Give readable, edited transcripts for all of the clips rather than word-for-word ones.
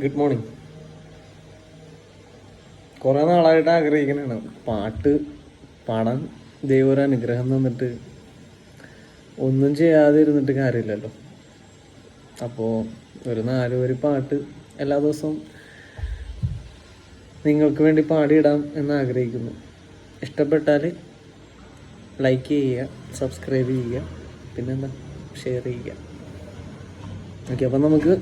Good morning. കുറേ നാളായിട്ട് ആഗ്രഹിക്കണതാണ് പാട്ട് പാടാൻ. ദൈവം ഒരു അനുഗ്രഹം തന്നിട്ട് ഒന്നും ചെയ്യാതെ ഇരുന്നിട്ട് കാര്യമില്ലല്ലോ. അപ്പോൾ ഒരു 4 വരി പാട്ട് എല്ലാ ദിവസവും നിങ്ങൾക്ക് വേണ്ടി പാടിയിടാം എന്ന് ആഗ്രഹിക്കുന്നു. ഇഷ്ടപ്പെട്ടാൽ ലൈക്ക് ചെയ്യുക, സബ്സ്ക്രൈബ് ചെയ്യുക, പിന്നെന്താ ഷെയർ ചെയ്യുക. ഓക്കെ, അപ്പം നമുക്ക്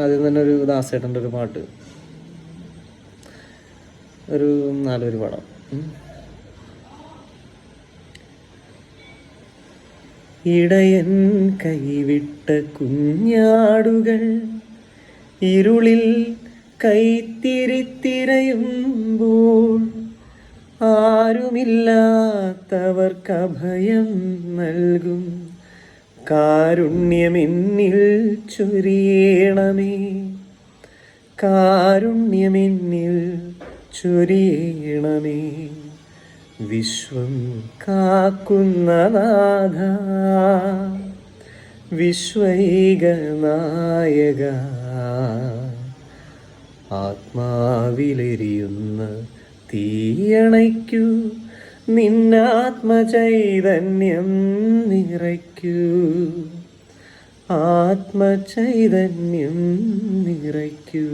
ആദ്യം തന്നെ ഒരു ദാസേട്ടൻ്റെ ഒരു പാട്ട്, ഒരു 4 വരി പാടാം. ഇടയൻ കൈവിട്ട കുഞ്ഞാടുകൾ ഇരുളിൽ കൈത്തിരിത്തിരയുമ്പോൾ ആരുമില്ലാത്തവർക്ക് അഭയം നൽകും കാരുണ്യമെന്നിൽ ചൊരിയണമേ, കാരുണ്യമെന്നിൽ ചൊരിയണമേ. വിശ്വം കാക്കുന്ന നാഥ, വിശ്വൈക നായക, ആത്മാവിലെരിയുന്ന തീയണയ്ക്കൂ, നിന്നാത്മചൈതന്യം നിറയ്ക്കൂ, ആത്മചൈതന്യം നിറയ്ക്കൂ.